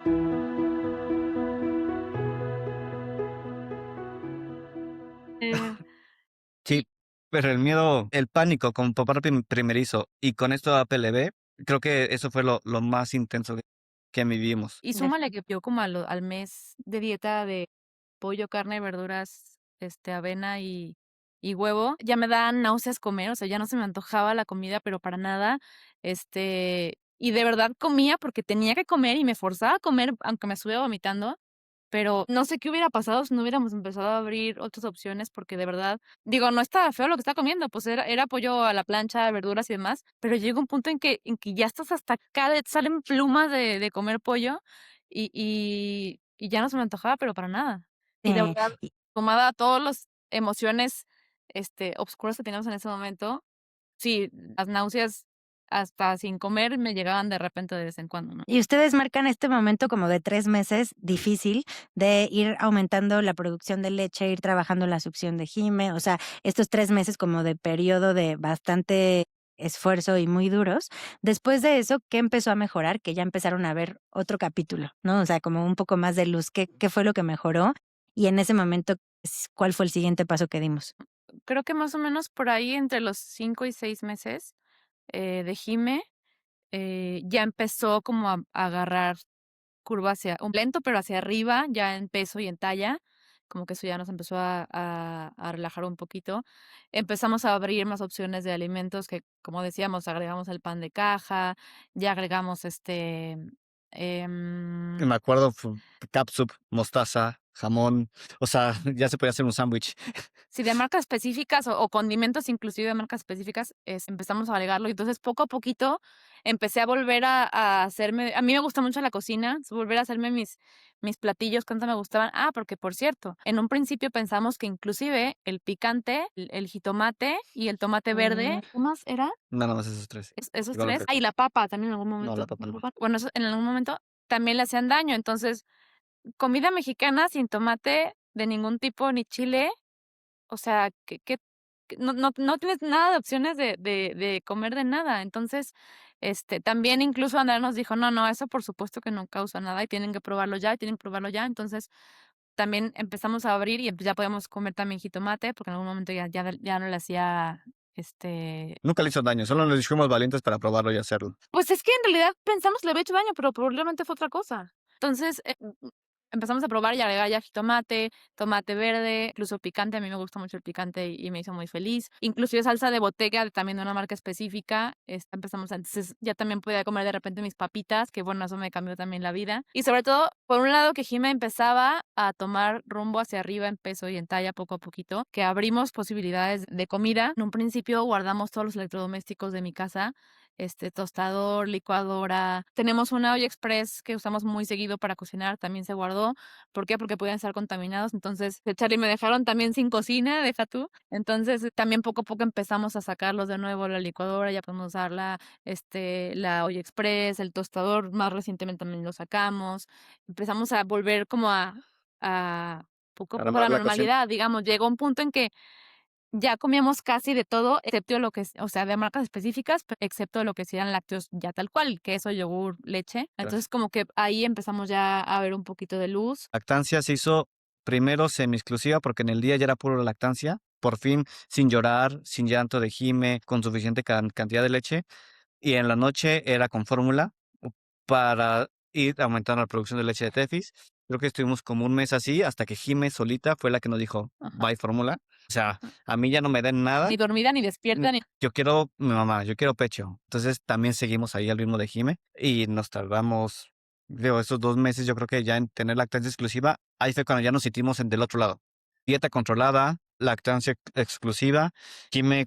Eh, y Sí, pero el miedo, el pánico como papá primerizo y con esto APLB, creo que eso fue lo más intenso que vivimos. y Def súmale que yo como al mes de dieta de pollo, carne, verduras, avena y huevo, ya me daban náuseas comer, o sea, ya no se me antojaba la comida, pero para nada. Y de verdad comía porque tenía que comer y me forzaba a comer, aunque me estuviera vomitando. Pero no sé qué hubiera pasado si no hubiéramos empezado a abrir otras opciones, porque de verdad, digo, no estaba feo lo que estaba comiendo, pues era pollo a la plancha, verduras y demás, pero llega un punto en que ya estás hasta acá, salen plumas de comer pollo y ya no se me antojaba, pero para nada. Y de verdad, y sumada a todas las emociones, obscuras que teníamos en ese momento, sí, las náuseas hasta sin comer me llegaban de repente de vez en cuando, ¿no? y ustedes marcan este momento como de 3 meses difícil de ir aumentando la producción de leche, ir trabajando la succión de Jime, o sea, estos 3 meses como de periodo de bastante esfuerzo y muy duros. Después de eso, ¿qué empezó a mejorar? Que ya empezaron a ver otro capítulo, ¿no? O sea, como un poco más de luz, ¿qué fue lo que mejoró? Y en ese momento, ¿cuál fue el siguiente paso que dimos? Creo que más o menos por ahí entre los 5 y 6 meses, de Jime, ya empezó como a agarrar curva hacia un lento, pero hacia arriba, ya en peso y en talla, como que eso ya nos empezó a relajar un poquito. Empezamos a abrir más opciones de alimentos que, como decíamos, agregamos el pan de caja, ya agregamos, Y em me acuerdo, catsup, mostaza, jamón, o sea, ya se podía hacer un sándwich. Sí, de marcas específicas o condimentos inclusive de marcas específicas, empezamos a agregarlo. Y entonces, poco a poquito, empecé a volver a hacerme a mí me gusta mucho la cocina, volver a hacerme mis platillos que antes me gustaban. Ah, porque, por cierto, en un principio pensamos que inclusive el picante, el jitomate y el tomate verde, ¿qué más era? Nada más esos 3. Esos Igual lo 3. Ah, y recuerdo. la papa también en algún No, la momento. papa no. Bueno, eso en algún momento también le hacían daño. Entonces, comida mexicana sin tomate de ningún tipo ni chile, o sea, que no tienes nada de opciones de comer de nada. Entonces, también incluso Andrea nos dijo: "No, no, eso por supuesto que no causa nada y tienen que probarlo ya, y tienen que probarlo ya". Entonces, también empezamos a abrir y, pues, ya podemos comer también jitomate, porque en algún momento ya no le hacía, Nunca le hizo daño, solo nos dijimos valientes para probarlo y hacerlo. pues, es que en realidad pensamos que le había hecho daño, pero probablemente fue otra cosa. Entonces, empezamos a probar y agregar ya jitomate, tomate verde, incluso picante. A mí me gusta mucho el picante y me hizo muy feliz. Inclusive salsa de botella, también de una marca específica, empezamos entonces ya también podía comer de repente mis papitas, que bueno, eso me cambió también la vida. Y sobre todo, por un lado, que Jime empezaba a tomar rumbo hacia arriba en peso y en talla poco a poquito, que abrimos posibilidades de comida. En un principio guardamos todos los electrodomésticos de mi casa, tostador, licuadora. Tenemos una olla express que usamos muy seguido para cocinar, también se guardó. ¿Por qué? Porque podían estar contaminados. Entonces, Charlie me dejaron también sin cocina, deja tú. Entonces, también poco a poco empezamos a sacarlos de nuevo, la licuadora, ya podemos usar la olla express, el tostador, más recientemente también lo sacamos. Empezamos a volver como a poco a poco a la Armar la cocina. normalidad, digamos. Llegó un punto en que ya comíamos casi de todo, excepto lo que es, o sea, de marcas específicas, excepto lo que sí eran lácteos ya tal cual, queso, yogur, leche. Entonces, Gracias. como que ahí empezamos ya a ver un poquito de luz. Lactancia se hizo primero semi-exclusiva porque en el día ya era puro lactancia, por fin sin llorar, sin llanto de Jime, con suficiente cantidad de leche, y en la noche era con fórmula para ir aumentando la producción de leche de Tefis. Creo que estuvimos como un mes así hasta que Jime solita fue la que nos dijo, Ajá. bye fórmula. O sea, a mí ya no me den nada. Ni dormida, ni despierta, ni Yo quiero mi mamá, yo quiero pecho. Entonces también seguimos ahí al ritmo de Jime y nos tardamos, digo, esos 2 meses yo creo que ya en tener lactancia exclusiva, ahí fue cuando ya nos sentimos del otro lado. Dieta controlada, lactancia exclusiva, Jime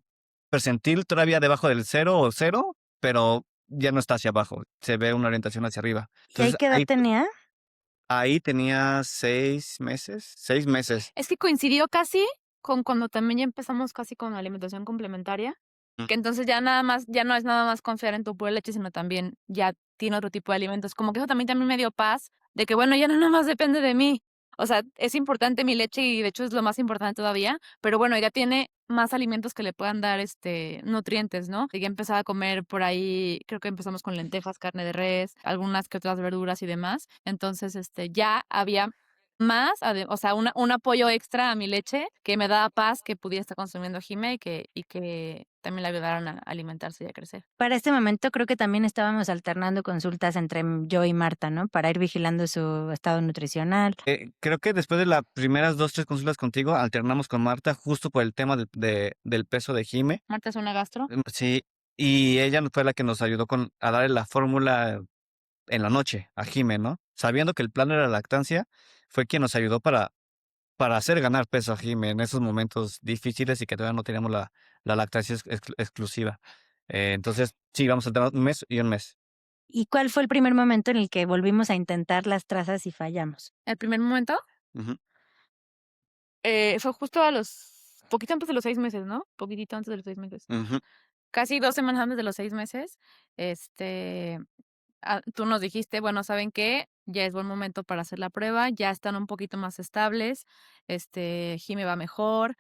percentil todavía debajo del 0 o 0, pero ya no está hacia abajo, se ve una orientación hacia arriba. ¿Y ahí Entonces qué edad tenía? ahí tenía 6 meses, 6 meses. es que coincidió casi con cuando también ya empezamos casi con la alimentación complementaria, Mm. que entonces ya nada más, ya no es nada más confiar en tu pura leche, sino también ya tiene otro tipo de alimentos. Como que eso también me dio paz de que, bueno, ya no nada más depende de mí. O sea, es importante mi leche y de hecho es lo más importante todavía, pero bueno, ella tiene más alimentos que le puedan dar, nutrientes, ¿no? Ya empezaba a comer por ahí, creo que empezamos con lentejas, carne de res, algunas que otras verduras y demás. Entonces, ya había más, o sea, un apoyo extra a mi leche que me daba paz que pudiera estar consumiendo Jime y que también le ayudaron a alimentarse y a crecer. Para este momento creo que también estábamos alternando consultas entre yo y Marta, ¿no? Para ir vigilando su estado nutricional. Creo que después de las primeras 2, 3 consultas contigo, alternamos con Marta justo por el tema del peso de Jime. Marta es una gastro. Sí, y ella fue la que nos ayudó a darle la fórmula en la noche a Jime, ¿no? Sabiendo que el plan era lactancia, fue quien nos ayudó para hacer ganar peso a Jime en esos momentos difíciles y que todavía no teníamos la lactancia exclusiva. Entonces, sí, vamos a tener un mes y un mes. ¿Y cuál fue el primer momento en el que volvimos a intentar las trazas y fallamos? El primer momento Ujú. fue justo a los poquito antes de los 6 meses, ¿no? Poquitito antes de los 6 meses. Ujú. Casi 2 semanas antes de los 6 meses, este, tú nos dijiste: "Bueno, ¿saben qué? Ya es buen momento para hacer la prueba, ya están un poquito más estables, Jime va mejor,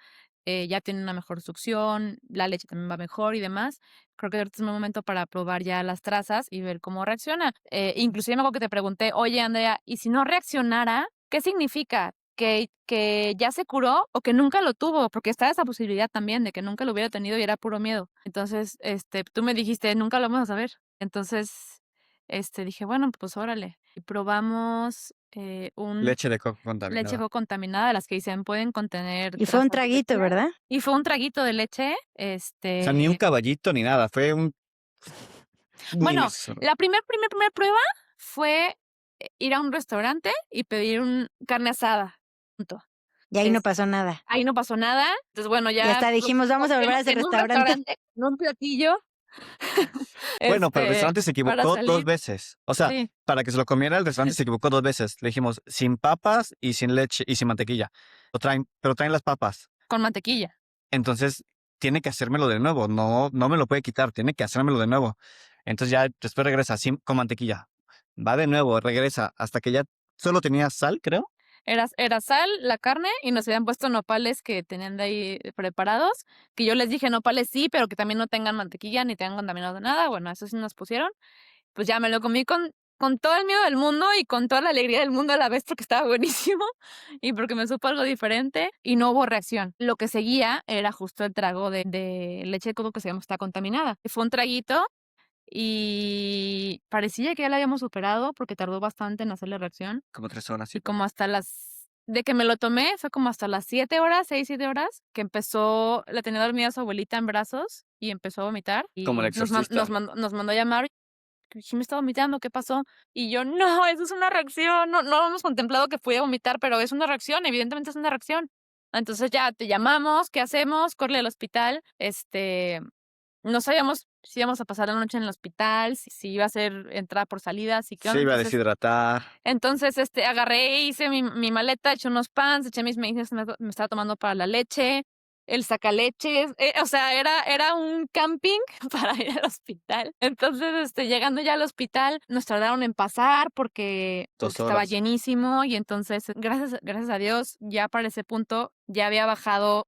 ya tiene una mejor succión, la leche también va mejor y demás. Creo que ahorita es un buen momento para probar ya las trazas y ver cómo reacciona". Inclusive me acuerdo que te pregunté: "Oye, Andrea, ¿y si no reaccionara, qué significa? ¿Que ya se curó o que nunca lo tuvo?". Porque está esa posibilidad también de que nunca lo hubiera tenido y era puro miedo. Entonces, tú me dijiste: "Nunca lo vamos a saber". Entonces, dije: "Bueno, pues órale". Y probamos, un Leche de coco leche contaminada. poco contaminada, las que dicen pueden contener Y fue un trazas de traguito, leche, ¿verdad? y fue un traguito de leche, O sea, ni un caballito ni nada, fue un bueno, mísero. la primer prueba fue, ir a un restaurante y pedir un carne asada, punto. Y ahí no pasó nada. Ahí no pasó nada. Entonces, bueno, Y ya hasta dijimos, vamos a volver a confiamos ese en un restaurante. restaurante, en un platillo, Bueno, pero el restaurante se para equivocó 2 salir. veces. O sea, Sí, para que se lo comiera, el restaurante se equivocó 2 veces. Le dijimos, sin papas y sin leche y sin mantequilla. Pero traen las papas. con mantequilla. Entonces, tiene que hacérmelo de nuevo. No me lo puede quitar, tiene que hacérmelo de nuevo. Entonces ya después regresa con mantequilla. Va de nuevo, regresa hasta que ya solo tenía sal, creo. Era sal, la carne, y nos habían puesto nopales que tenían de ahí preparados, que yo les dije: "Nopales sí, pero que también no tengan mantequilla ni tengan contaminado nada". Bueno, eso sí nos pusieron. Pues ya me lo comí con todo el miedo del mundo y con toda la alegría del mundo a la vez, porque estaba buenísimo y porque me supo algo diferente y no hubo reacción. Lo que seguía era justo el trago de leche de coco que sabíamos que está contaminada. Fue un traguito y parecía que ya la habíamos superado porque tardó bastante en hacer la reacción Como 3 horas, sí. y como hasta de que me lo tomé, fue como hasta las 7 horas, 6 7 horas, que la tenía dormida su abuelita en brazos y empezó a vomitar Como el y exorcista. nos mandó a llamar. Sí me estaba vomitando, ¿qué pasó? Y yo: "No, eso es una reacción, no habíamos contemplado que pudiera vomitar, pero es una reacción, evidentemente es una reacción". Entonces ya te llamamos, ¿qué hacemos? Córrele al hospital, no sabíamos si íbamos a pasar la noche en el hospital, si iba a ser entrada por salida, si qué Se onda. iba a Entonces deshidratar. agarré, hice mi maleta, eché unos pants, eché mis medicinas que me estaba tomando para la leche, el sacaleches, o sea, era un camping para ir al hospital. Entonces, llegando ya al hospital, nos tardaron en pasar porque 2 estaba horas. llenísimo y entonces, gracias a Dios, ya para ese punto ya había bajado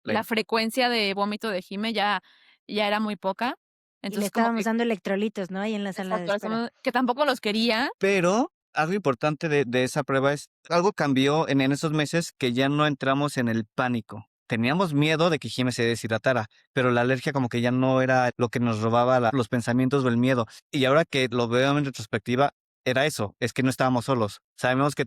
la Le frecuencia de vómito de Jime, ya era muy poca. Y le Entonces, como que estábamos dando electrolitos, ¿no? Ahí en la sala de exacto, espera. que tampoco los quería. Pero algo importante de esa prueba es, algo cambió en esos meses que ya no entramos en el pánico. Teníamos miedo de que Jime se deshidratara, pero la alergia como que ya no era lo que nos robaba los pensamientos o el miedo. Y ahora que lo veo en retrospectiva, era eso, es que no estábamos solos. Sabemos que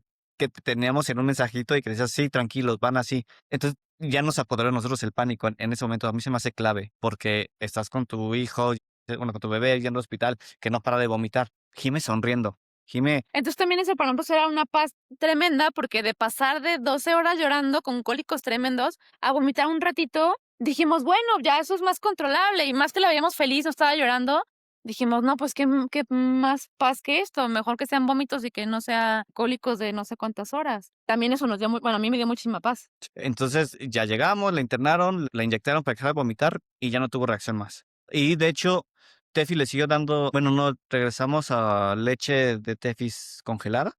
teníamos en un mensajito y que decías, sí, tranquilos, van así. Entonces ya nos apoderó de nosotros el pánico en ese momento. A mí se me hace clave, porque estás con tu hijo, bueno, con tu bebé yendo al hospital, que no para de vomitar. Jime sonriendo. Jime, Entonces también eso para nosotros era una paz tremenda, porque de pasar de 12 horas llorando con cólicos tremendos a vomitar un ratito, dijimos, bueno, ya eso es más controlable y más que la veíamos feliz, no estaba llorando. Dijimos, no, pues qué más paz que esto, mejor que sean vómitos y que no sea cólicos de no sé cuántas horas. También eso nos dio bueno, a mí me dio muchísima paz. entonces ya llegamos, la internaron, la inyectaron para que dejara de vomitar y ya no tuvo reacción más. Y de hecho, Tefi le siguió dando, bueno, no, regresamos a leche de Tefis congelada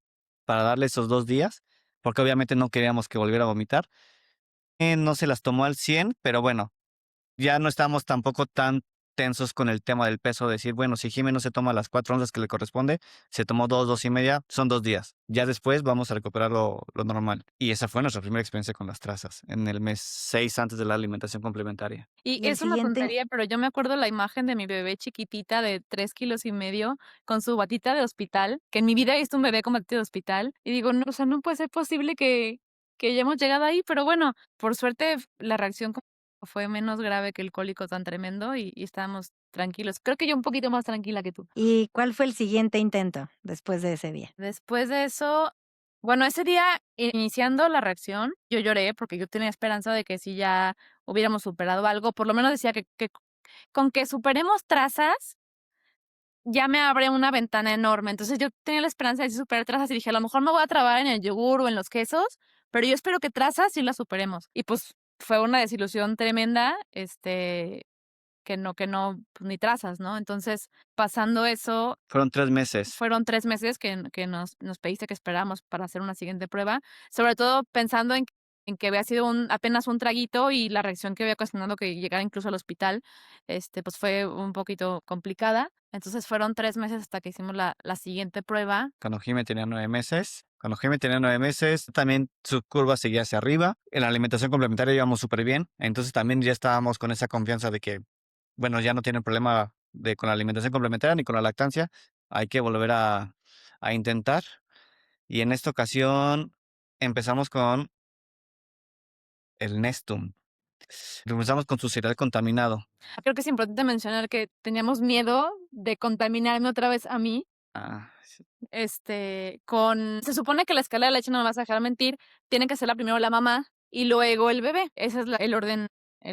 para darle esos 2 días porque obviamente no queríamos que volviera a vomitar. No se las tomó al 100, pero bueno, ya no estábamos tampoco tan tensos con el tema del peso, decir, bueno, si Jimé no se toma las 4 onzas que le corresponde, se tomó 2, 2 y media, son 2 días. Ya después vamos a recuperar lo normal. Y esa fue nuestra primera experiencia con las trazas, en el mes 6 antes de la alimentación complementaria. Y Y el es una siguiente, tontería, pero yo me acuerdo la imagen de mi bebé chiquitita de 3,5 kilos con su batita de hospital, que en mi vida he visto un bebé con batita de hospital, y digo, no, o sea, no puede ser posible que hayamos llegado ahí, pero bueno, por suerte la reacción fue menos grave que el cólico tan tremendo y estábamos tranquilos. Creo que yo un poquito más tranquila que tú. ¿y cuál fue el siguiente intento después de ese día? Después de eso, bueno, ese día, iniciando la reacción, yo lloré porque yo tenía esperanza de que si ya hubiéramos superado algo, por lo menos decía que con que superemos trazas, ya me abre una ventana enorme. Entonces, yo tenía la esperanza de sí superar trazas y dije: "A lo mejor me voy a trabar en el yogur o en los quesos, pero yo espero que trazas sí las superemos". Y, pues, fue una desilusión tremenda, que no, pues, ni trazas, ¿no? Entonces, pasando eso, Fueron 3 meses. fueron 3 meses que nos pediste que esperáramos para hacer una siguiente prueba, sobre todo pensando en que había sido apenas un traguito y la reacción que había ocasionado que llegara incluso al hospital, pues, fue un poquito complicada. Entonces, fueron 3 meses hasta que hicimos la siguiente prueba. Cuando Jimé tenía 9 meses. Cuando Jimé tenía 9 meses, también su curva seguía hacia arriba. En la alimentación complementaria íbamos súper bien. Entonces también ya estábamos con esa confianza de que, bueno, ya no tiene problema con la alimentación complementaria ni con la lactancia. Hay que volver a intentar. Y en esta ocasión empezamos con el Nestum. Empezamos con su cereal contaminado. Creo que es importante mencionar que teníamos miedo de contaminarme otra vez a mí. Sí. Se supone que la escala de leche, no me vas a dejar mentir, tiene que hacerla primero la mamá y luego el bebé. Ese es el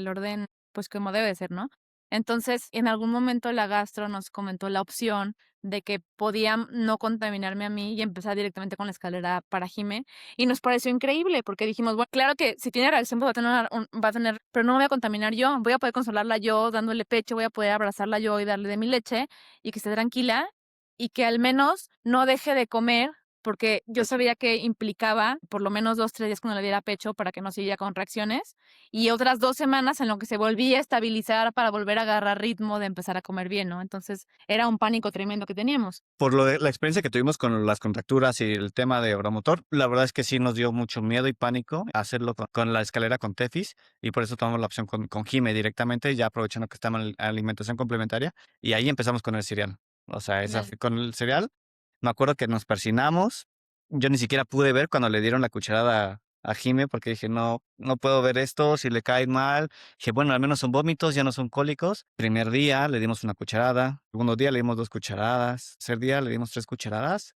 orden, pues, como debe de ser, ¿no? Entonces, en algún momento la gastro nos comentó la opción de que podían no contaminarme a mí y empezar directamente con la escalera para Jime, y nos pareció increíble, porque dijimos: "Bueno, claro que si tiene reacción, pues, va a tener, pero no me voy a contaminar yo, voy a poder consolarla yo dándole pecho, voy a poder abrazarla yo y darle de mi leche, y que esté tranquila, y que al menos no deje de comer", porque yo sabía que implicaba por lo menos 2, 3 días que no le diera pecho para que no siguiera con reacciones, y otras 2 semanas en lo que se volvía a estabilizar para volver a agarrar ritmo de empezar a comer bien, ¿no? Entonces, era un pánico tremendo que teníamos. Por la experiencia que tuvimos con las contracturas y el tema de Oromotor, la verdad es que sí nos dio mucho miedo y pánico hacerlo con la escalera con Tefis, y por eso tomamos la opción con Jime directamente, ya aprovechando que estamos en alimentación complementaria, y ahí empezamos con el cereal. O sea, Dale. con el cereal, me acuerdo que nos persinamos. Yo ni siquiera pude ver cuando le dieron la cucharada a Jime porque dije, no, no puedo ver esto, si le cae mal. Dije, bueno, al menos son vómitos, ya no son cólicos. Primer día le dimos una cucharada, segundo día le dimos 2 cucharadas, tercer día le dimos 3 cucharadas.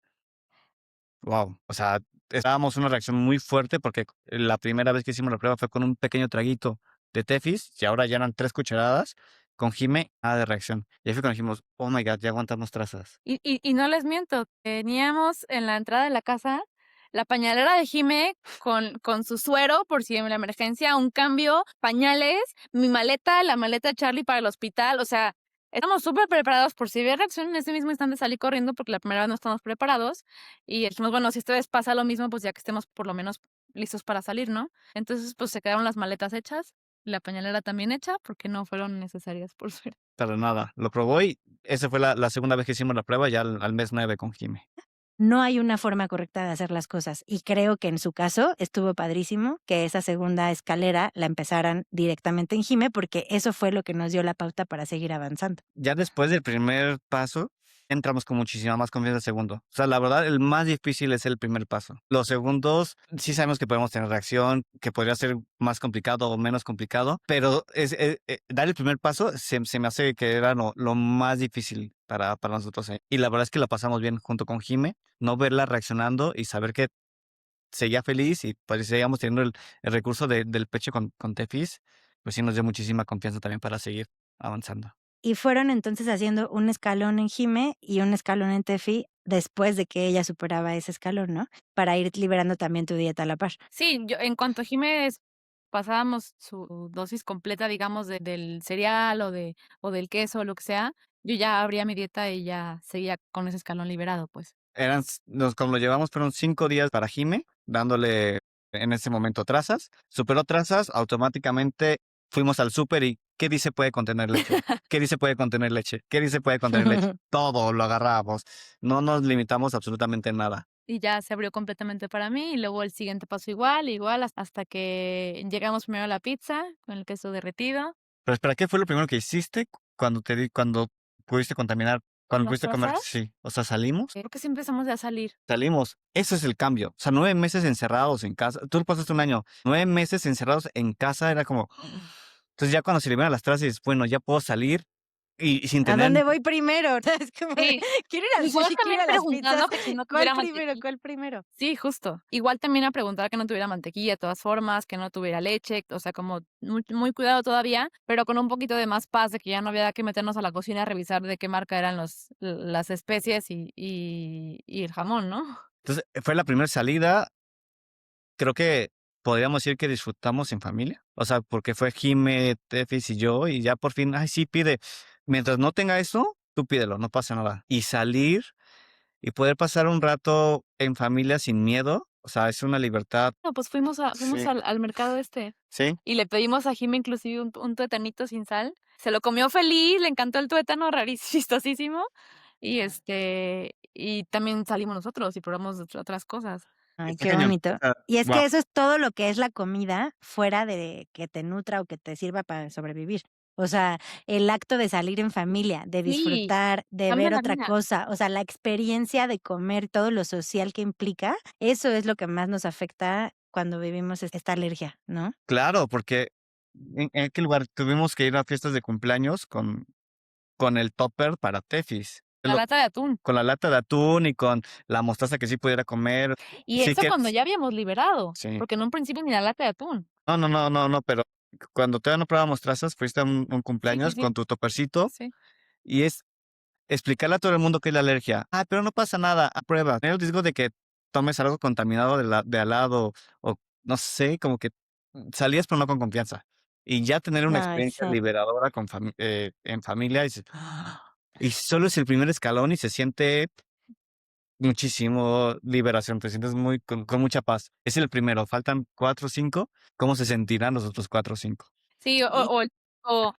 Wow, o sea, estábamos una reacción muy fuerte porque la primera vez que hicimos la prueba fue con un pequeño traguito de Tefis y ahora ya eran 3 cucharadas. Con Jime, nada de reacción. Y ahí fue cuando dijimos, oh my God, ya aguantamos trazas. Y no les miento, teníamos en la entrada de la casa la pañalera de Jime con su suero por si en la emergencia, un cambio, pañales, mi maleta, la maleta de Charlie para el hospital, o sea, estamos súper preparados por si había reacción en ese mismo instante salí corriendo porque la primera vez no estamos preparados y dijimos, bueno, si esta vez pasa lo mismo, pues ya que estemos por lo menos listos para salir, ¿no? Entonces, pues se quedaron las maletas hechas, la pañalera también hecha porque no fueron necesarias por suerte. Para nada. Lo probó y esa fue la segunda vez que hicimos la prueba, ya al mes 9 con Jime. No hay una forma correcta de hacer las cosas y creo que en su caso estuvo padrísimo que esa segunda escalera la empezaran directamente en Jime, porque eso fue lo que nos dio la pauta para seguir avanzando. Ya después del primer paso, entramos con muchísima más confianza al segundo. O sea, la verdad, el más difícil es el primer paso. Los segundos, sí sabemos que podemos tener reacción, que podría ser más complicado o menos complicado, pero dar el primer paso se me hace que era lo más difícil para nosotros. Y la verdad es que la pasamos bien junto con Jime, no verla reaccionando y saber que seguía feliz y pues seguíamos teniendo el recurso del pecho con Tefis, pues sí nos dio muchísima confianza también para seguir avanzando. Y fueron entonces haciendo un escalón en Jime y un escalón en Tefi después de que ella superaba ese escalón, ¿no? Para ir liberando también tu dieta a la par. Sí, yo en cuanto a Jiménez pasábamos su dosis completa, digamos, del cereal o del queso o lo que sea, yo ya abría mi dieta y ya seguía con ese escalón liberado, pues. Como lo llevamos fueron 5 días para Jime, dándole en ese momento trazas. Superó trazas, automáticamente fuimos al súper y ¿qué dice puede contener leche? ¿Qué dice puede contener leche? ¿Qué dice puede contener leche? Todo lo agarramos. No nos limitamos absolutamente en nada. Y ya se abrió completamente para mí, y luego el siguiente paso igual, igual, hasta que llegamos primero a la pizza con el queso derretido. Pero espera, ¿qué fue lo primero que hiciste cuando pudiste contaminar? Cuando ¿Las pudiste comer, trazas? sí. O sea, salimos. Creo que sí empezamos ya a salir. Salimos. Eso es el cambio. O sea, 9 meses encerrados en casa. Tú pasaste un año. 9 meses encerrados en casa era como. Entonces ya cuando se liberan las trazas, dices, bueno, ya puedo salir y sin ¿A tener. dónde voy primero? Es como de, Sí, quiero ir al igual sushi, quiero ir también a las preguntando pizzas. que si no ¿Cuál tuviera primero? mantequilla. ¿Cuál primero? Sí, justo. Igual también a preguntar que no tuviera mantequilla de todas formas, que no tuviera leche, o sea, como muy cuidado todavía, pero con un poquito de más paz de que ya no había que meternos a la cocina a revisar de qué marca eran las especies y el jamón, ¿no? Entonces, fue la primera salida. Creo que podríamos decir que disfrutamos en familia. O sea, porque fue Jime, Tefis y yo, y ya por fin, ay, sí, pide. Mientras no tenga eso, tú pídelo, no pasa nada. Y salir y poder pasar un rato en familia sin miedo, o sea, es una libertad. No, pues fuimos Sí, al mercado sí. y le pedimos a Jime inclusive un tuetanito sin sal. Se lo comió feliz, le encantó el tuétano, rarísimo, chistosísimo. Y también salimos nosotros y probamos otras cosas. Ay, Está qué cañón. bonito. O sea, Y es guau. que eso es todo lo que es la comida fuera de que te nutra o que te sirva para sobrevivir. O sea, el acto de salir en familia, de Sí, disfrutar, de cambia ver la otra vida. cosa, o sea, la experiencia de comer, todo lo social que implica, eso es lo que más nos afecta cuando vivimos esta alergia, ¿no? Claro, porque en aquel lugar tuvimos que ir a fiestas de cumpleaños con el topper para Tefis. La lata de atún. Con la lata de atún y con la mostaza que sí pudiera comer. Y Sí eso que cuando ya habíamos liberado, sí. porque en un principio ni la lata de atún. No, no, no, no, no, pero cuando todavía no probábamos trazas, fuiste a un Sí, sí, cumpleaños sí. con tu topercito Sí. y es explicarle a todo el mundo que es la alergia. Ah, pero no pasa nada, a prueba. No digo de que tomes algo contaminado de al lado o no sé, como que salías pero no con confianza. Y ya tener una Ay, experiencia sí. liberadora en familia, dices, y solo es el primer escalón y se siente muchísimo liberación, te sientes muy con mucha paz. Es el primero, faltan 4 o 5, ¿cómo se sentirán los otros 4 o 5? Sí, Y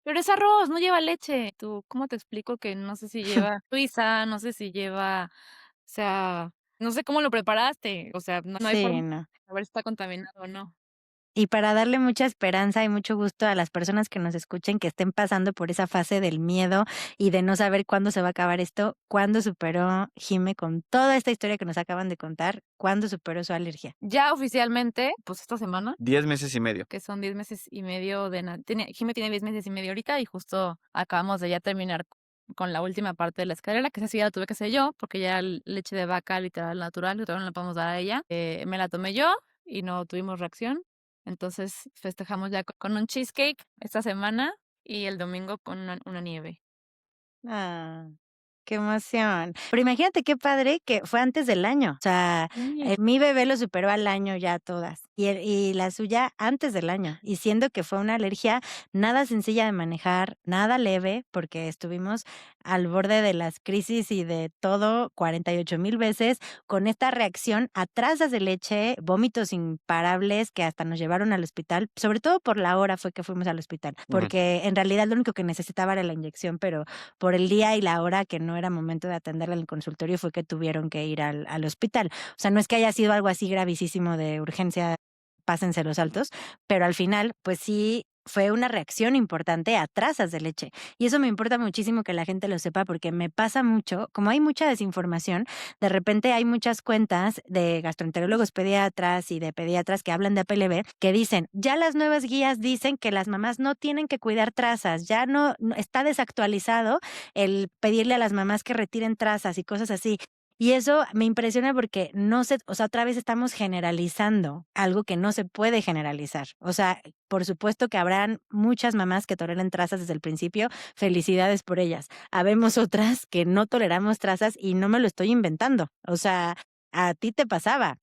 pero es arroz, no lleva leche. Tú, ¿cómo te explico que no sé si lleva Suiza, no sé si lleva, o sea, no sé cómo lo preparaste, o sea, no hay sí, forma no. de saber si está contaminado o no. Y para darle mucha esperanza y mucho gusto a las personas que nos escuchen, que estén pasando por esa fase del miedo y de no saber cuándo se va a acabar esto, ¿cuándo superó Jime con toda esta historia que nos acaban de contar? ¿Cuándo superó su alergia? Ya oficialmente, pues esta semana, 10 meses y medio. que son 10 meses y medio Jime tiene 10 meses y medio ahorita y justo acabamos de ya terminar con la última parte de la escalera, que esa sí ya la tuve que hacer yo, porque ya leche de vaca literal natural, que todavía no la podemos dar a ella. Me la tomé yo y no tuvimos reacción. Entonces festejamos ya con un cheesecake esta semana y el domingo con una nieve. Ah, qué emoción. Pero imagínate qué padre que fue antes del año. O sea, Sí. mi bebé lo superó al año ya todas y la suya antes del año. Y siendo que fue una alergia nada sencilla de manejar, nada leve, porque estuvimos al borde de las crisis y de todo 48,000 veces con esta reacción a trazas de leche, vómitos imparables que hasta nos llevaron al hospital, sobre todo por la hora fue que fuimos al hospital, Ujú. porque en realidad lo único que necesitaba era la inyección, pero por el día y la hora que no era momento de atenderla en el consultorio fue que tuvieron que ir al hospital. O sea, no es que haya sido algo así gravísimo de urgencia, pásense los altos, pero al final, pues sí fue una reacción importante a trazas de leche. Y eso me importa muchísimo que la gente lo sepa porque me pasa mucho, como hay mucha desinformación, de repente hay muchas cuentas de gastroenterólogos pediatras y de pediatras que hablan de APLB que dicen, ya las nuevas guías dicen que las mamás no tienen que cuidar trazas, ya no está desactualizado el pedirle a las mamás que retiren trazas y cosas así. Y eso me impresiona porque o sea, otra vez estamos generalizando algo que no se puede generalizar. O sea, por supuesto que habrán muchas mamás que toleren trazas desde el principio, felicidades por ellas. Habemos otras que no toleramos trazas y no me lo estoy inventando. O sea, a ti te pasaba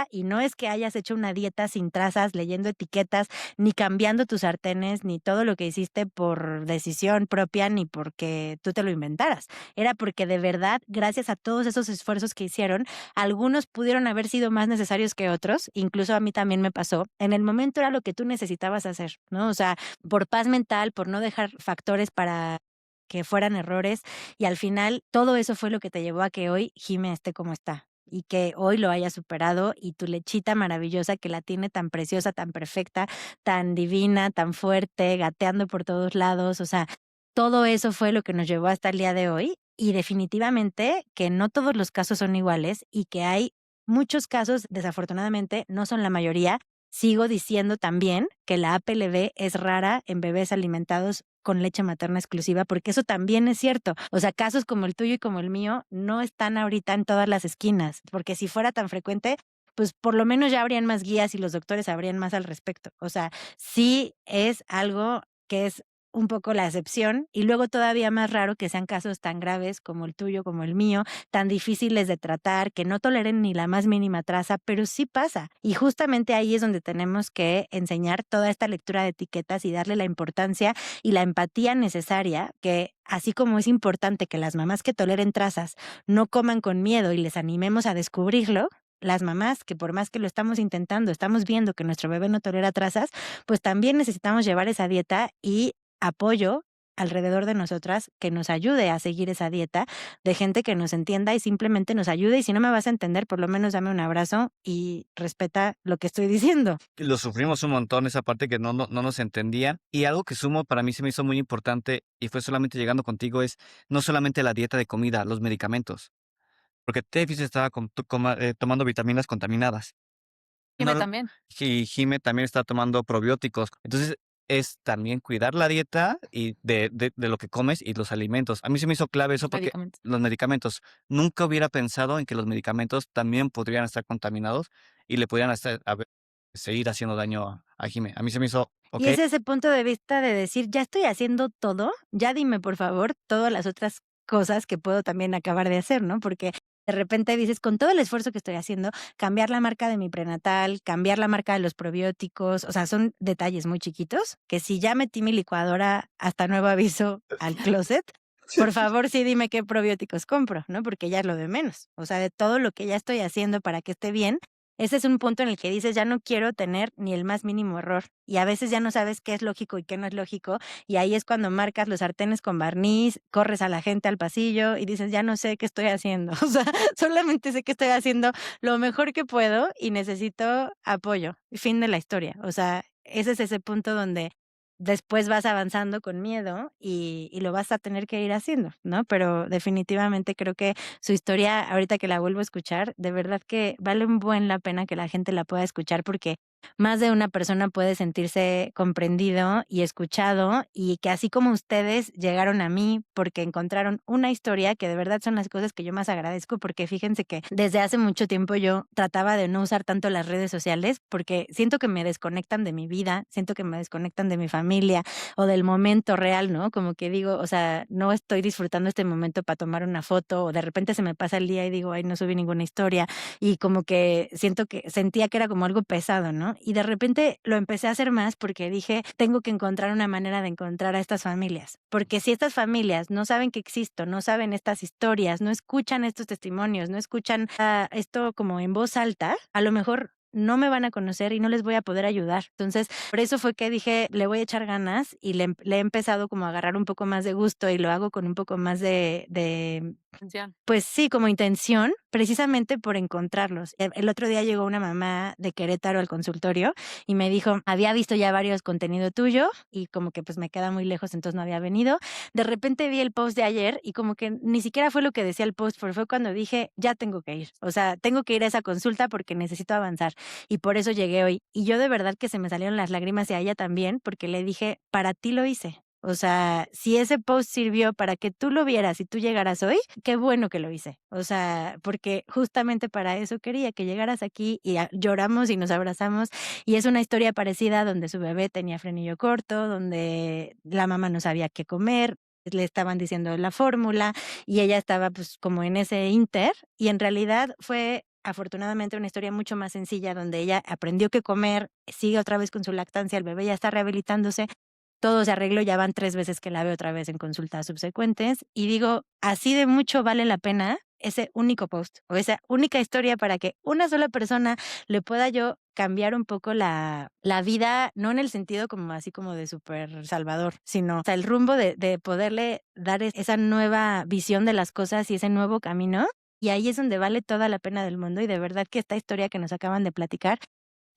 y no es que hayas hecho una dieta sin trazas, leyendo etiquetas, ni cambiando tus sartenes, ni todo lo que hiciste por decisión propia, ni porque tú te lo inventaras. Era porque de verdad, gracias a todos esos esfuerzos que hicieron, algunos pudieron haber sido más necesarios que otros, incluso a mí también me pasó. En el momento era lo que tú necesitabas hacer, ¿no? O sea, por paz mental, por no dejar factores para que fueran errores, y al final todo eso fue lo que te llevó a que hoy Jime esté como está, y que hoy lo haya superado, y tu lechita maravillosa que la tiene tan preciosa, tan perfecta, tan divina, tan fuerte, gateando por todos lados, o sea, todo eso fue lo que nos llevó hasta el día de hoy, y definitivamente que no todos los casos son iguales, y que hay muchos casos, desafortunadamente, no son la mayoría. Sigo diciendo también que la APLB es rara en bebés alimentados con leche materna exclusiva, porque eso también es cierto. O sea, casos como el tuyo y como el mío no están ahorita en todas las esquinas, porque si fuera tan frecuente, pues por lo menos ya habrían más guías y los doctores sabrían más al respecto. O sea, sí es algo que es un poco la excepción, y luego todavía más raro que sean casos tan graves como el tuyo, como el mío, tan difíciles de tratar, que no toleren ni la más mínima traza, pero sí pasa. Y justamente ahí es donde tenemos que enseñar toda esta lectura de etiquetas y darle la importancia y la empatía necesaria, que así como es importante que las mamás que toleren trazas no coman con miedo y les animemos a descubrirlo, las mamás que por más que lo estamos intentando, estamos viendo que nuestro bebé no tolera trazas, pues también necesitamos llevar esa dieta y apoyo alrededor de nosotras que nos ayude a seguir esa dieta, de gente que nos entienda y simplemente nos ayude, y si no me vas a entender, por lo menos dame un abrazo y respeta lo que estoy diciendo. Lo sufrimos un montón, esa parte que no nos entendían. Y algo que sumo para mí se me hizo muy importante y fue solamente llegando contigo es no solamente la dieta de comida, los medicamentos. Porque Tefis estaba tomando vitaminas contaminadas. Jime No, también, y Jime también está tomando probióticos. Entonces, es también cuidar la dieta y de lo que comes y los alimentos. A mí se me hizo clave eso porque medicamentos. los medicamentos, nunca hubiera pensado en que los medicamentos también podrían estar contaminados y le podrían seguir haciendo daño a Jime. A mí se me hizo, Y ok, es ese punto de vista de decir, ya estoy haciendo todo, ya dime por favor todas las otras cosas que puedo también acabar de hacer, ¿no? Porque de repente dices, con todo el esfuerzo que estoy haciendo, cambiar la marca de mi prenatal, cambiar la marca de los probióticos, o sea, son detalles muy chiquitos que si ya metí mi licuadora hasta nuevo aviso al closet, por favor sí dime qué probióticos compro, ¿no? Porque ya es lo de menos. O sea, de todo lo que ya estoy haciendo para que esté bien, ese es un punto en el que dices, ya no quiero tener ni el más mínimo error. Y a veces ya no sabes qué es lógico y qué no es lógico. Y ahí es cuando marcas los sartenes con barniz, corres a la gente al pasillo y dices, ya no sé qué estoy haciendo. O sea, solamente sé que estoy haciendo lo mejor que puedo y necesito apoyo. Fin de la historia. O sea, ese es ese punto donde después vas avanzando con miedo y lo vas a tener que ir haciendo, ¿no? Pero definitivamente creo que su historia, ahorita que la vuelvo a escuchar, de verdad que vale un buen la pena que la gente la pueda escuchar, porque más de una persona puede sentirse comprendido y escuchado, y que así como ustedes llegaron a mí porque encontraron una historia, que de verdad son las cosas que yo más agradezco, porque fíjense que desde hace mucho tiempo yo trataba de no usar tanto las redes sociales porque siento que me desconectan de mi vida, siento que me desconectan de mi familia o del momento real, ¿no? Como que digo, o sea, no estoy disfrutando este momento para tomar una foto, o de repente se me pasa el día y digo, ay, no subí ninguna historia, y como que sentía que era como algo pesado, ¿no? Y de repente lo empecé a hacer más porque dije, tengo que encontrar una manera de encontrar a estas familias, porque si estas familias no saben que existo, no saben estas historias, no escuchan estos testimonios, no escuchan esto como en voz alta, a lo mejor no me van a conocer y no les voy a poder ayudar. Entonces, por eso fue que dije, le voy a echar ganas, y le he empezado como a agarrar un poco más de gusto, y lo hago con un poco más de Atención. pues sí, como intención, precisamente por encontrarlos. El otro día llegó una mamá de Querétaro al consultorio y me dijo, había visto ya varios contenido tuyo y como que pues me queda muy lejos, entonces no había venido. De repente vi el post de ayer y como que ni siquiera fue lo que decía el post, pero fue cuando dije, ya tengo que ir. O sea, tengo que ir a esa consulta porque necesito avanzar, y por eso llegué hoy. Y yo de verdad que se me salieron las lágrimas, y a ella también, porque le dije, para ti lo hice. O sea, si ese post sirvió para que tú lo vieras y tú llegaras hoy, qué bueno que lo hice. O sea, porque justamente para eso quería que llegaras aquí, y lloramos y nos abrazamos. Y es una historia parecida donde su bebé tenía frenillo corto, donde la mamá no sabía qué comer. le estaban diciendo la fórmula y ella estaba, pues, como en ese inter, y en realidad fue, afortunadamente, una historia mucho más sencilla, donde ella aprendió qué comer, sigue otra vez con su lactancia, el bebé ya está rehabilitándose, todo se arregló, ya van 3 veces que la veo otra vez en consultas subsecuentes, y digo, así de mucho vale la pena ese único post, o esa única historia para que una sola persona le pueda yo cambiar un poco la vida, no en el sentido como así como de súper salvador, sino, o sea, el rumbo de poderle dar esa nueva visión de las cosas y ese nuevo camino, y ahí es donde vale toda la pena del mundo, y de verdad que esta historia que nos acaban de platicar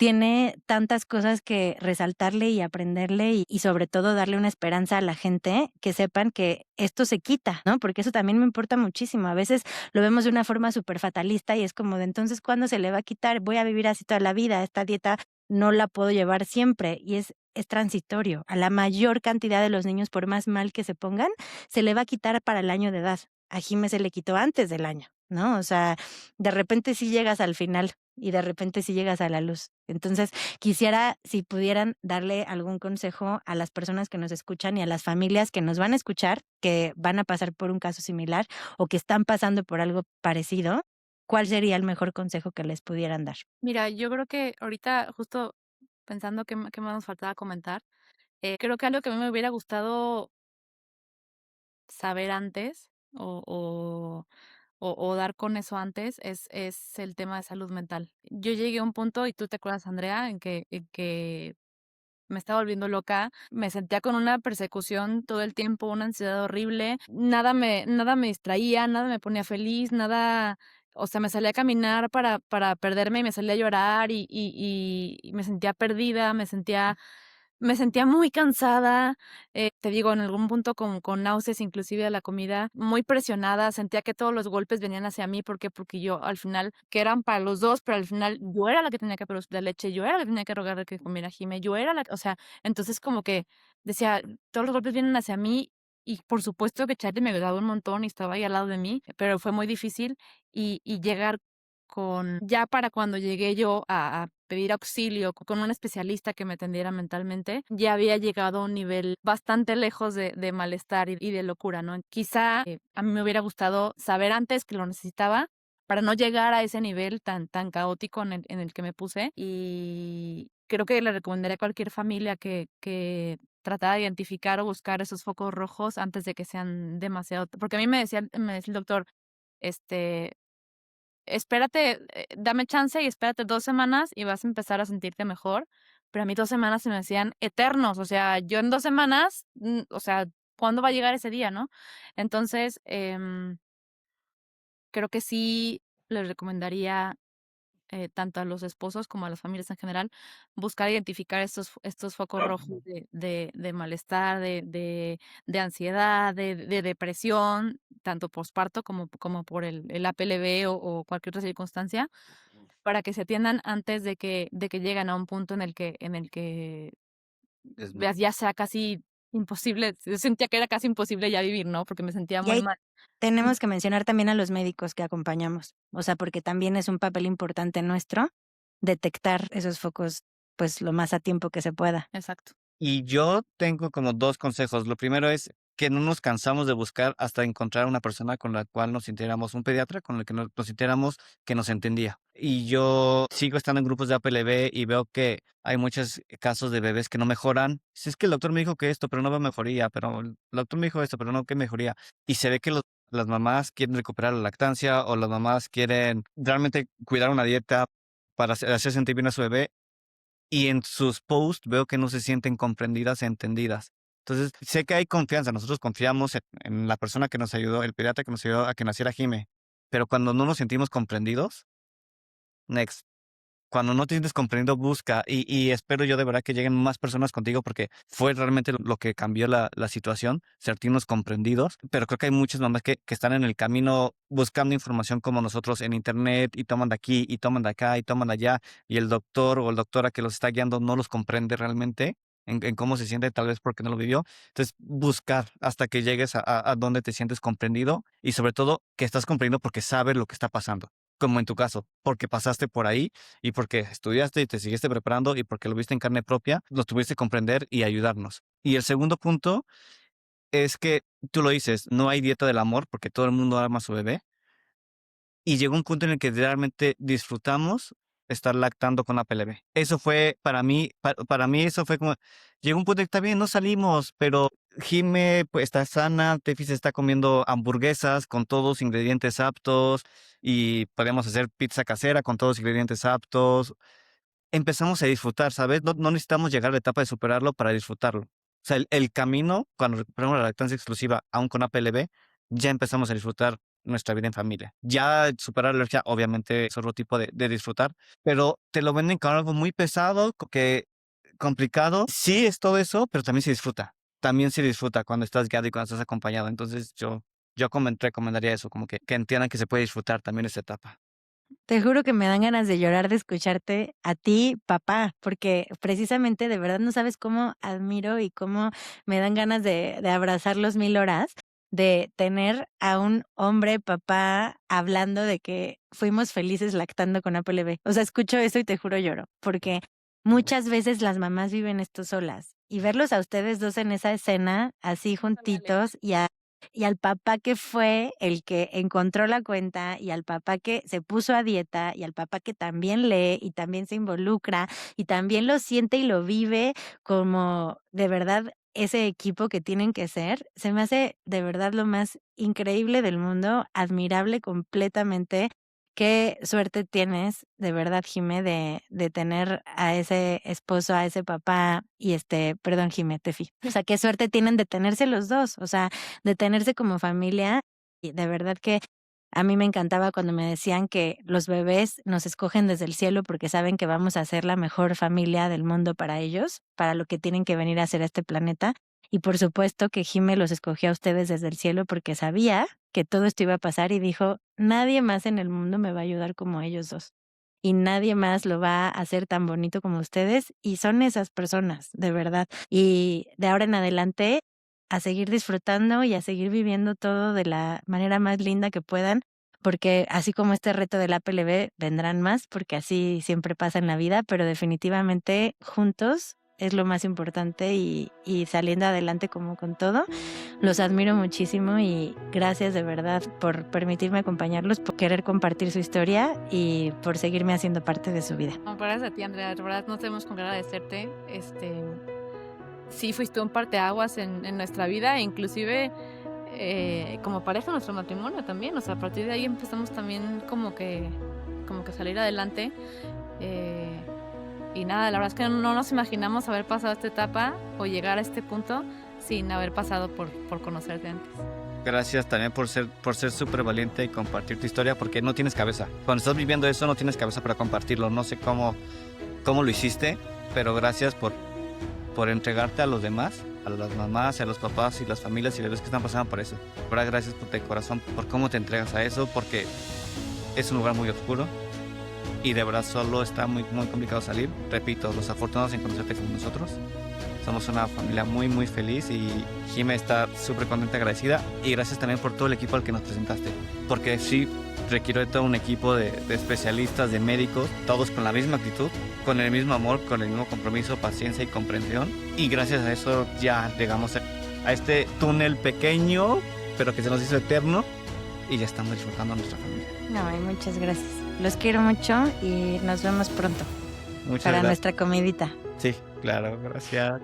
tiene tantas cosas que resaltarle y aprenderle y sobre todo darle una esperanza a la gente que sepan que esto se quita, ¿no? Porque eso también me importa muchísimo. A veces lo vemos de una forma súper fatalista y es como de entonces, ¿cuándo se le va a quitar? Voy a vivir así toda la vida, esta dieta no la puedo llevar siempre y es transitorio. A la mayor cantidad de los niños, por más mal que se pongan, se le va a quitar para el año de edad. A Jime se le quitó antes del año, ¿no? O sea, de repente sí llegas al final y de repente sí llegas a la luz. Entonces, quisiera si pudieran darle algún consejo a las personas que nos escuchan y a las familias que nos van a escuchar, que van a pasar por un caso similar o que están pasando por algo parecido, ¿cuál sería el mejor consejo que les pudieran dar? Mira, yo creo que ahorita justo pensando qué más nos faltaba comentar, creo que algo que a mí me hubiera gustado saber antes o dar con eso antes es el tema de salud mental. Yo llegué a un punto, y tú te acuerdas, Andrea, en que me estaba volviendo loca, me sentía con una persecución todo el tiempo, una ansiedad horrible, nada me distraía, nada me ponía feliz, nada, o sea, me salía a caminar para perderme y me salía a llorar y me sentía perdida, me sentía muy cansada, te digo, en algún punto con náuseas, inclusive a la comida, muy presionada, sentía que todos los golpes venían hacia mí, ¿por qué? Porque yo al final, que eran para los 2, pero al final yo era la que tenía que producir leche, yo era la que tenía que rogarle que comiera Jime, yo era la o sea, entonces como que decía, todos los golpes vienen hacia mí, y por supuesto que Charlie me ayudaba un montón y estaba ahí al lado de mí, pero fue muy difícil, y llegar con ya para cuando llegué yo a pedir auxilio con un especialista que me atendiera mentalmente, ya había llegado a un nivel bastante lejos de malestar y de locura, ¿no? Quizá, a mí me hubiera gustado saber antes que lo necesitaba para no llegar a ese nivel tan caótico en el que me puse, y creo que le recomendaría a cualquier familia que tratara de identificar o buscar esos focos rojos antes de que sean demasiado, porque a mí me decía el doctor, este espérate, dame chance y espérate 2 semanas y vas a empezar a sentirte mejor, pero a mí 2 semanas se me hacían eternos, o sea, yo en 2 semanas, o sea, ¿cuándo va a llegar ese día, no? Entonces, creo que sí les recomendaría, tanto a los esposos como a las familias en general, buscar identificar estos focos rojos de malestar, de ansiedad, de depresión, tanto posparto como por el APLB o cualquier otra circunstancia, para que se atiendan antes de que lleguen a un punto en el que Es veas ya sea casi imposible. Yo sentía que era casi imposible ya vivir, ¿no? Porque me sentía Y muy ahí mal. tenemos que mencionar también a los médicos que acompañamos, o sea, porque también es un papel importante nuestro detectar esos focos, pues, lo más a tiempo que se pueda. Exacto. Y yo tengo como 2 consejos. Lo primero es que no nos cansamos de buscar hasta encontrar una persona con la cual nos sintiéramos un pediatra con el que nos sintiéramos que nos entendía. Y yo sigo estando en grupos de APLB y veo que hay muchos casos de bebés que no mejoran. Si es que el doctor me dijo que esto, pero no veo mejoría, pero el doctor me dijo esto, pero no que mejoría. Y se ve que las mamás quieren recuperar la lactancia o las mamás quieren realmente cuidar una dieta para hacer sentir bien a su bebé y en sus posts veo que no se sienten comprendidas e entendidas. Entonces, sé que hay confianza, nosotros confiamos en la persona que nos ayudó, el pediatra que nos ayudó a que naciera Jime, pero cuando no nos sentimos comprendidos, next. Cuando no te sientes comprendido, busca y espero yo de verdad que lleguen más personas contigo porque fue realmente lo que cambió la situación, sentirnos comprendidos, pero creo que hay muchas mamás que están en el camino buscando información como nosotros en internet y toman de aquí y toman de acá y toman de allá y el doctor o la doctora que los está guiando no los comprende realmente en cómo se siente, tal vez porque no lo vivió. Entonces, buscar hasta que llegues a donde te sientes comprendido y sobre todo que estás comprendido porque sabes lo que está pasando, como en tu caso, porque pasaste por ahí y porque estudiaste y te seguiste preparando y porque lo viste en carne propia, nos tuviste que comprender y ayudarnos. Y el segundo punto es que tú lo dices, no hay dieta del amor porque todo el mundo ama a su bebé. Y llegó un punto en el que realmente disfrutamos estar lactando con APLB. Eso fue para mí eso fue como, llegó un punto en que está bien, no salimos, pero Jime pues, está sana, Tefi se está comiendo hamburguesas con todos ingredientes aptos y podemos hacer pizza casera con todos ingredientes aptos. Empezamos a disfrutar, ¿sabes? No necesitamos llegar a la etapa de superarlo para disfrutarlo. O sea, el camino, cuando recuperamos la lactancia exclusiva, aún con APLB, ya empezamos a disfrutar nuestra vida en familia. Ya superar la alergia, obviamente, es otro tipo de disfrutar, pero te lo venden como algo muy pesado, que complicado. Sí es todo eso, pero también se disfruta. También se disfruta cuando estás guiado y cuando estás acompañado. Entonces, yo recomendaría eso, como que entiendan que se puede disfrutar también esa etapa. Te juro que me dan ganas de llorar de escucharte a ti, papá, porque precisamente de verdad no sabes cómo admiro y cómo me dan ganas de abrazar los 1000 horas, de tener a un hombre, papá, hablando de que fuimos felices lactando con APLB. O sea, escucho eso y te juro lloro, porque muchas veces las mamás viven esto solas y verlos a ustedes dos en esa escena, así juntitos y al papá que fue el que encontró la cuenta, y al papá que se puso a dieta, y al papá que también lee y también se involucra y también lo siente y lo vive como de verdad ese equipo que tienen que ser, se me hace de verdad lo más increíble del mundo, admirable completamente. Qué suerte tienes, de verdad, Jimé, de tener a ese esposo, a ese papá y perdón, Jimé, Tefi. O sea, qué suerte tienen de tenerse los dos, o sea, de tenerse como familia. Y de verdad que a mí me encantaba cuando me decían que los bebés nos escogen desde el cielo porque saben que vamos a ser la mejor familia del mundo para ellos, para lo que tienen que venir a hacer a este planeta. Y por supuesto que Jime los escogió a ustedes desde el cielo porque sabía que todo esto iba a pasar y dijo, nadie más en el mundo me va a ayudar como ellos dos. Y nadie más lo va a hacer tan bonito como ustedes. Y son esas personas, de verdad. Y de ahora en adelante, a seguir disfrutando y a seguir viviendo todo de la manera más linda que puedan, porque así como este reto del APLB, vendrán más, porque así siempre pasa en la vida, pero definitivamente juntos es lo más importante y saliendo adelante como con todo. Los admiro muchísimo y gracias de verdad por permitirme acompañarlos, por querer compartir su historia y por seguirme haciendo parte de su vida. No, gracias a ti, Andrea, de verdad no tenemos con qué agradecerte. Sí fuiste un parteaguas en nuestra vida, e inclusive como pareja nuestro matrimonio también. O sea, a partir de ahí empezamos también como que salir adelante. Y nada, la verdad es que no nos imaginamos haber pasado esta etapa o llegar a este punto sin haber pasado por conocerte antes. Gracias también por ser súper valiente y compartir tu historia, porque no tienes cabeza. Cuando estás viviendo eso, no tienes cabeza para compartirlo. No sé cómo lo hiciste, pero gracias por entregarte a los demás, a las mamás, a los papás y las familias y bebés que están pasando por eso. Ahora, gracias por tu corazón, por cómo te entregas a eso, porque es un lugar muy oscuro y de verdad solo está muy, muy complicado salir. Repito, los afortunados en conocerte como nosotros. Somos una familia muy, muy feliz y Jime está súper contenta y agradecida. Y gracias también por todo el equipo al que nos presentaste. Porque sí, requiere de todo un equipo de especialistas, de médicos, todos con la misma actitud, con el mismo amor, con el mismo compromiso, paciencia y comprensión. Y gracias a eso ya llegamos a este túnel pequeño, pero que se nos hizo eterno. Y ya estamos disfrutando a nuestra familia. No, y muchas gracias. Los quiero mucho y nos vemos pronto. Muchas para gracias. Nuestra comidita. Sí, claro, gracias.